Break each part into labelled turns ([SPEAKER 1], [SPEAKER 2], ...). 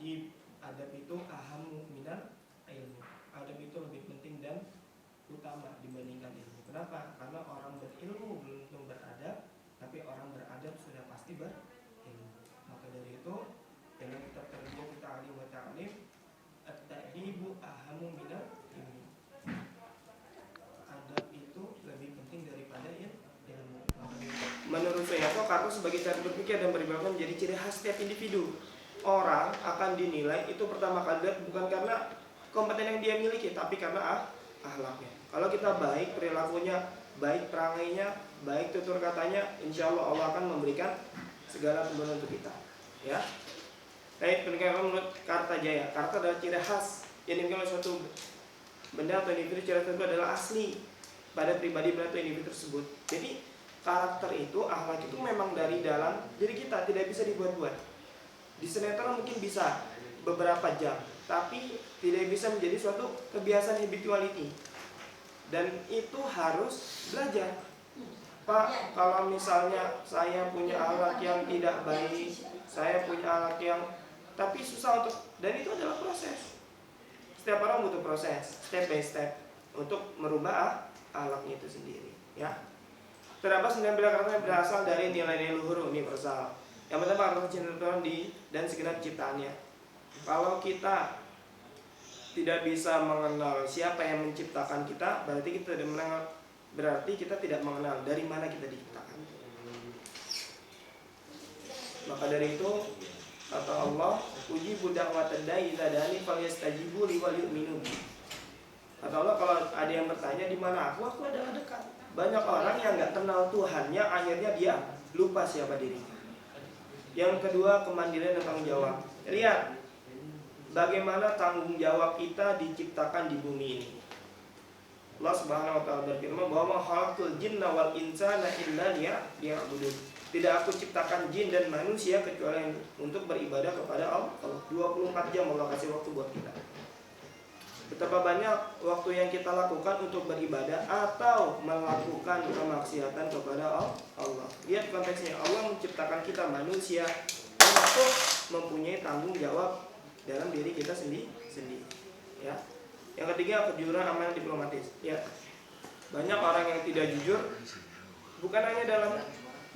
[SPEAKER 1] At-ta'dib, adab itu ahamu minal ilmu. Adab itu lebih penting dan utama dibandingkan ilmu. Kenapa? Karena orang berilmu belum tentu beradab, tapi orang beradab sudah pasti berilmu. Maka dari itu, dalam kitab Tarbiyah Ta'lim wa Ta'lim, at-ta'dibu ahamu minal ilmi. Adab itu lebih penting daripada ilmu. Menurut saya, karena sebagai cara berpikir dan perilaku menjadi ciri khas setiap individu. Orang akan dinilai itu pertama kali bukan karena kompeten yang dia miliki, tapi karena akhlaknya. Kalau kita baik perilakunya, baik perangainya, baik tutur katanya, insya Allah Allah akan memberikan segala kemudahan untuk kita. Ya. Baik, pendidikan menurut Kartajaya. Karta adalah ciri khas yang dimiliki oleh suatu benda atau individu. Ciri khas itu adalah asli pada pribadi benda atau individu tersebut. Jadi karakter itu, akhlak itu memang dari dalam diri kita, tidak bisa dibuat-buat. Di sinetron mungkin bisa beberapa jam, tapi tidak bisa menjadi suatu kebiasaan habituality. Dan itu harus belajar. Pak, kalau misalnya saya punya akhlak yang tidak baik, saya punya akhlak yang tapi susah untuk, dan itu adalah proses. Setiap orang butuh proses, step by step untuk merubah akhlaknya itu sendiri, ya. Terdapat 9 karakter yang berasal dari nilai-nilai luhur universal. Yang pertama adalah cinta Tuhan dan segenap ciptaannya. Kalau kita tidak bisa mengenal siapa yang menciptakan kita, berarti kita tidak mengenal dari mana kita diciptakan. Maka dari itu kata Allah, ujibu da'watad da'i idza da'ani falyastajibu li wal yu'minu bi. Kata Allah, kalau ada yang bertanya di mana aku adalah dekat. Banyak orang yang nggak kenal Tuhannya, akhirnya dia lupa siapa dirinya. Yang kedua, kemandirian dan tanggung jawab. Lihat bagaimana tanggung jawab kita diciptakan di bumi ini. Allah Subhanahu wa taala berfirman bahwa khalaqtul jinna wal insana illa liya'budun. Tidak aku ciptakan jin dan manusia kecuali untuk beribadah kepada Allah. 24 jam Allah kasih waktu buat kita. Betapa banyak waktu yang kita lakukan untuk beribadah atau melakukan kemaksiatan kepada Allah. Lihat konteksnya, Allah menciptakan kita manusia untuk mempunyai tanggung jawab dalam diri kita sendiri. Ya. Yang ketiga, kejujuran, amanah diplomatis. Ya. Banyak orang yang tidak jujur, bukan hanya dalam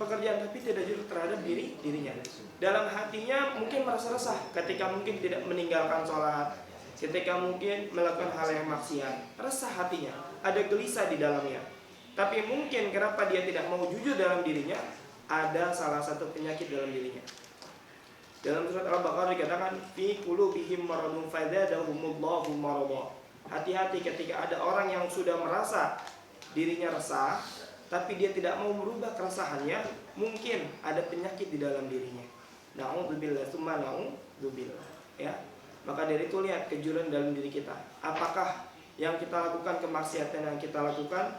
[SPEAKER 1] pekerjaan, tapi tidak jujur terhadap dirinya. Dalam hatinya mungkin merasa resah ketika mungkin tidak meninggalkan sholat, ketika mungkin melakukan hal yang maksiat, resah hatinya, ada gelisah di dalamnya. Tapi mungkin kenapa dia tidak mau jujur dalam dirinya, ada salah satu penyakit dalam dirinya. Dalam surat Al-Baqarah dikatakan, fi qulubihim maradun fazadahumullahu marada. Hati-hati ketika ada orang yang sudah merasa dirinya resah, tapi dia tidak mau merubah keresahannya, mungkin ada penyakit di dalam dirinya. Na'udzubillah, tsumma na'udzubillah. Ya. Maka dari itu lihat kejujuran dalam diri kita. Apakah yang kita lakukan, kemaksiatan yang kita lakukan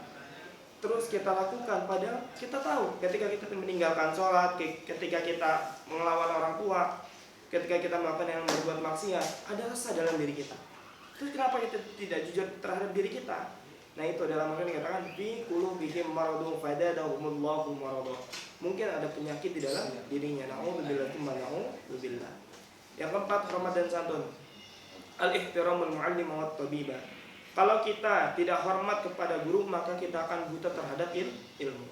[SPEAKER 1] terus kita lakukan, padahal kita tahu ketika kita meninggalkan sholat, ketika kita melawan orang tua, ketika kita melakukan yang berbuat maksiat, ada rasa dalam diri kita. Terus kenapa kita tidak jujur terhadap diri kita? Nah itu dalam makna dikatakan fi qulubihim maradun fazadahumullahu marada. Mungkin ada penyakit di dalam dirinya. Na'udzubillah tsumma na'udzubillah. Yang keempat, hormat dan santun. Al-ihtiramul mu'allim wa at-tabibah. Kalau kita tidak hormat kepada guru, maka kita akan buta terhadap ilmu.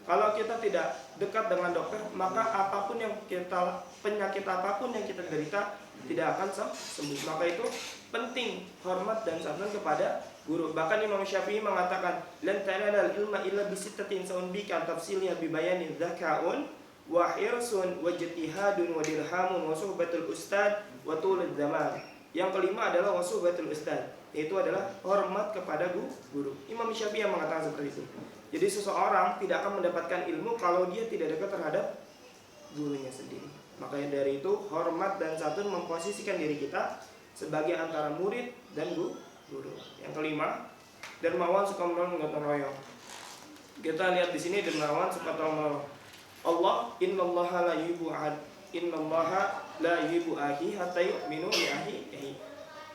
[SPEAKER 1] Kalau kita tidak dekat dengan dokter, maka apapun yang kita, penyakit apapun yang kita derita tidak akan sembuh. Maka itu penting hormat dan santun kepada guru. Bahkan Imam Syafi'i mengatakan, lan tanalal ilma illa bisittatin saunbika tafsilnya bibayanin dzakaun wa hirsun wa ijtihadun wa dirhamun wa suhbatul ustad wa tulul zaman. Yang kelima adalah wa suhbatul ustad, yaitu adalah hormat kepada guru. Imam Syafi'i yang mengatakan seperti itu. Jadi seseorang tidak akan mendapatkan ilmu kalau dia tidak dekat terhadap gurunya sendiri. Makanya dari itu hormat dan santun memposisikan diri kita sebagai antara murid dan guru. Yang kelima, dermawan suka menolong gotong royong. Kita lihat di sini dermawan suka menolong. Allah innallaha la yuhibbu akhi hatta yu'minu bi akhihi.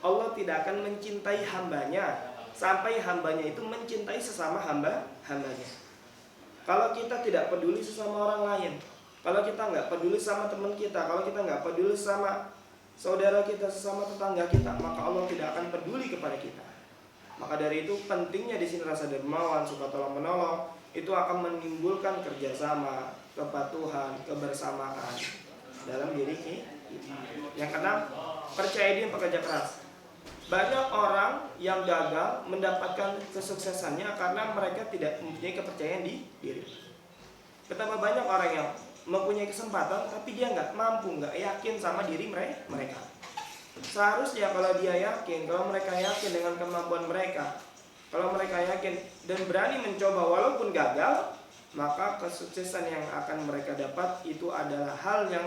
[SPEAKER 1] Allah tidak akan mencintai hambanya sampai hambanya itu mencintai sesama hambanya. Kalau kita tidak peduli sesama orang lain, kalau kita nggak peduli sama teman kita, kalau kita nggak peduli sama saudara kita, sesama tetangga kita, maka Allah tidak akan peduli kepada kita. Maka dari itu pentingnya di sini rasa dermawan, suka tolong menolong, itu akan menimbulkan kerjasama, kepatuhan, kebersamaan dalam diri kita. Yang keenam, percaya diri, pekerja keras. Banyak orang yang gagal mendapatkan kesuksesannya karena mereka tidak mempunyai kepercayaan di diri. Betapa banyak orang yang mempunyai kesempatan tapi dia nggak mampu, nggak yakin sama diri mereka. Seharusnya kalau dia yakin, kalau mereka yakin dengan kemampuan mereka, kalau mereka yakin dan berani mencoba walaupun gagal, maka kesuksesan yang akan mereka dapat itu adalah hal yang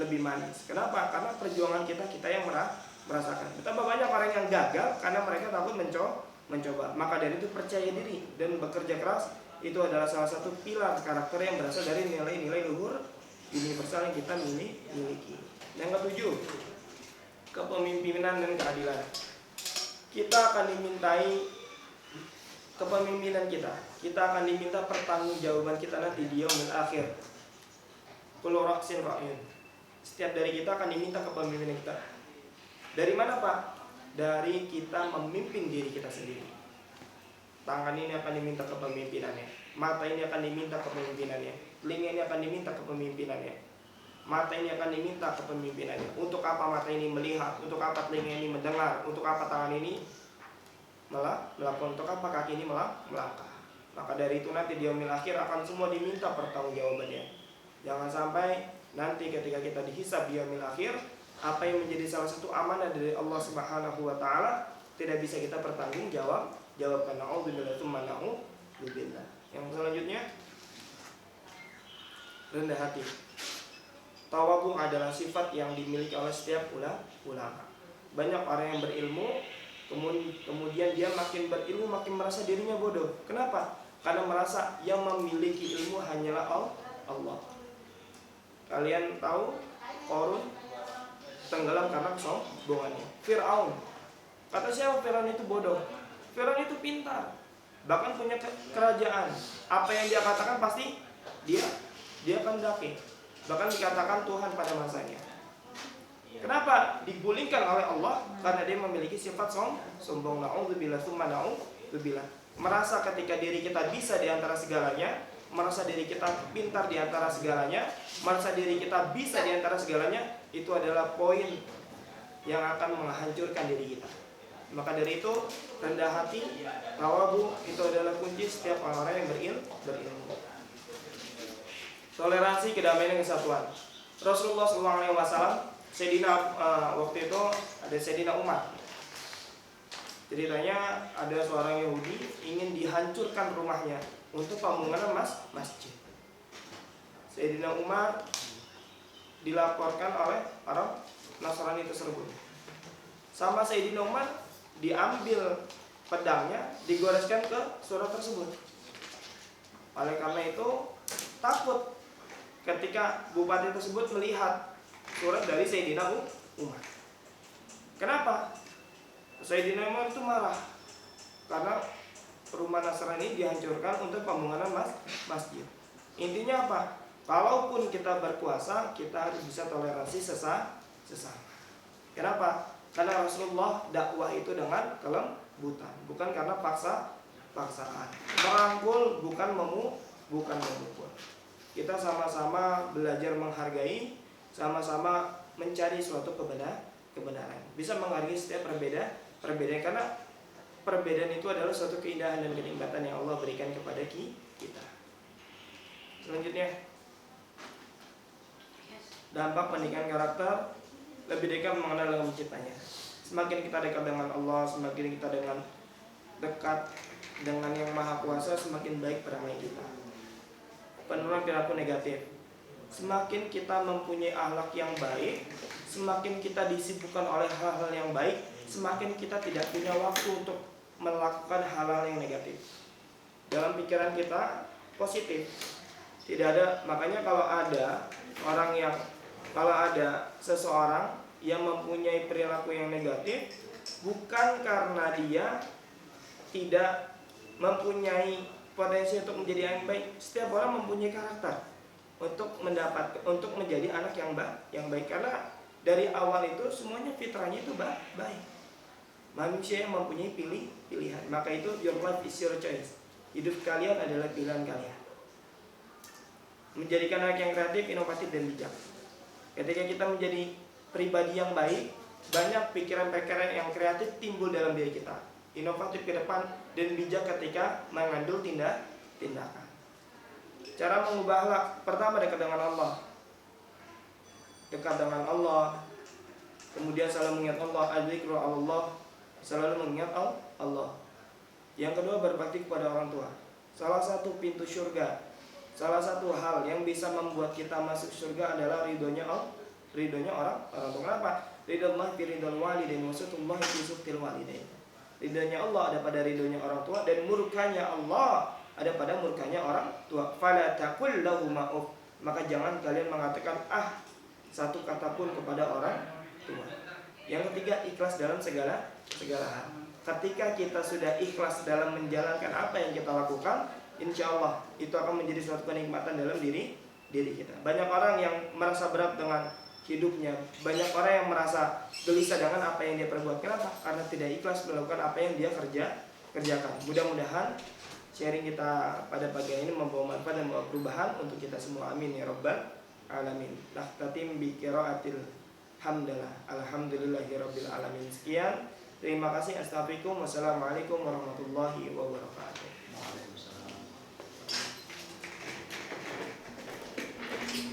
[SPEAKER 1] lebih manis. Kenapa? Karena perjuangan kita yang merasakan. Betapa banyak orang yang gagal karena mereka takut mencoba. Maka dari itu percaya diri dan bekerja keras itu adalah salah satu pilar karakter yang berasal dari nilai-nilai luhur universal yang kita miliki. Yang ketujuh, kepemimpinan dan keadilan. Kita akan dimintai kepemimpinan kita. Kita akan diminta pertanggungjawaban kita nanti di yaumil akhir. Kullu ra'sin ra'yun. Setiap dari kita akan diminta kepemimpinan kita. Dari mana, Pak? Dari kita memimpin diri kita sendiri. Tangan ini akan diminta kepemimpinannya, mata ini akan diminta kepemimpinannya, telinga ini akan diminta kepemimpinannya, mata ini akan diminta kepemimpinannya. Untuk apa mata ini melihat? Untuk apa telinga ini mendengar? Untuk apa tangan ini melakukan? Untuk apa kaki ini melangkah? Maka dari itu nanti di yaumil akhir akan semua diminta pertanggungjawabannya. Jangan sampai nanti ketika kita dihisab di yaumil akhir, apa yang menjadi salah satu amanah dari Allah Subhanahu wa taala tidak bisa kita pertanggungjawabkan. Na'udzubillah tsumma na'udzubillah. Yang selanjutnya, rendah hati. Tawadhu adalah sifat yang dimiliki oleh setiap ulama. Banyak orang yang berilmu, kemudian dia makin berilmu makin merasa dirinya bodoh. Kenapa? Karena merasa yang memiliki ilmu hanyalah Allah. Kalian tahu Qarun tenggelam karena kesombongannya. Fir'aun, kata siapa Fir'aun itu bodoh? Fir'aun itu pintar, bahkan punya kerajaan. Apa yang dia katakan pasti dia kehendaki. Bahkan dikatakan Tuhan pada masanya. Kenapa digulingkan oleh Allah? Karena dia memiliki sifat sombong. Na'udzubillah tsumma na'udzubillah. Merasa ketika diri kita bisa di antara segalanya, merasa diri kita pintar di antara segalanya, merasa diri kita bisa di antara segalanya, itu adalah poin yang akan menghancurkan diri kita. Maka dari itu, rendah hati, tawadhu itu adalah kunci setiap orang yang berilmu. Toleransi, kedamaian, dan kesatuan. Rasulullah SAW, waktu itu ada Sayyidina Umar. Ceritanya ada seorang Yahudi ingin dihancurkan rumahnya untuk pembangunan masjid. Sayyidina Umar dilaporkan oleh orang Nasrani tersebut. Sama Sayyidina Umar diambil pedangnya, digoreskan ke surat tersebut. Oleh karena itu takut ketika bupati tersebut melihat surat dari Sayyidina Umar. Kenapa? Sayyidina Umar itu marah karena rumah Nasrani dihancurkan untuk pembangunan masjid. Intinya apa? Kalaupun kita berkuasa, kita harus bisa toleransi sesama. Kenapa? Karena Rasulullah dakwah itu dengan kelembutan, bukan karena paksaan. Merangkul bukan memukul. Kita sama-sama belajar menghargai, sama-sama mencari suatu kebenaran. Bisa menghargai setiap perbedaan karena perbedaan itu adalah suatu keindahan dan kenikmatan yang Allah berikan kepada kita. Selanjutnya, dampak pendidikan karakter. Lebih dekat mengenal dengan penciptanya. Semakin kita dekat dengan Allah, semakin kita dekat dengan yang Maha Kuasa, semakin baik perangai kita. Penurunan perilaku negatif. Semakin kita mempunyai akhlak yang baik, semakin kita disibukkan oleh hal-hal yang baik, semakin kita tidak punya waktu untuk melakukan hal-hal yang negatif. Dalam pikiran kita positif. Tidak ada, makanya kalau ada seseorang yang mempunyai perilaku yang negatif, bukan karena dia tidak mempunyai potensi untuk menjadi yang baik. Setiap orang mempunyai karakter untuk menjadi anak yang baik. Karena dari awal itu semuanya fitrahnya itu baik. Manusia yang mempunyai pilihan. Maka itu your life is your choice. Hidup kalian adalah pilihan kalian. Menjadikan anak yang kreatif, inovatif dan bijak. Ketika kita menjadi pribadi yang baik, banyak pikiran-pikiran yang kreatif timbul dalam diri kita. Inovatif ke depan dan bijak ketika mengambil tindakan. Cara mengubah akhlak, pertama dekat dengan Allah. Dekat dengan Allah. Kemudian selalu mengingat Allah, adzikru Allah, selalu mengingat Allah. Yang kedua, berbakti kepada orang tua. Salah satu pintu surga, salah satu hal yang bisa membuat kita masuk surga adalah ridhonya Allah, ridhonya orang tua. Kenapa? Ridhullah fi ridhul walidain wa sutullah fi sutil walidain. Ridhonya Allah ada pada ridhonya orang tua, dan murkanya Allah ada pada murkanya orang tua. Fala taqul lahuma uff. Maka jangan kalian mengatakan satu kata pun kepada orang tua. Yang ketiga, ikhlas dalam segala hal. Ketika kita sudah ikhlas dalam menjalankan apa yang kita lakukan, insya Allah itu akan menjadi suatu kenikmatan dalam diri kita. Banyak orang yang merasa berat dengan hidupnya, banyak orang yang merasa gelisah dengan apa yang dia perbuat. Kenapa? Karena tidak ikhlas melakukan apa yang dia kerjakan. Mudah-mudahan sharing kita pada pagi ini membawa manfaat dan membawa perubahan untuk kita semua. Amin ya rabbal alamin. Tatim bi qiraatil hamdalah. Alhamdulillahirabbil alamin. Sekian. Terima kasih. Assalamualaikum warahmatullahi wabarakatuh.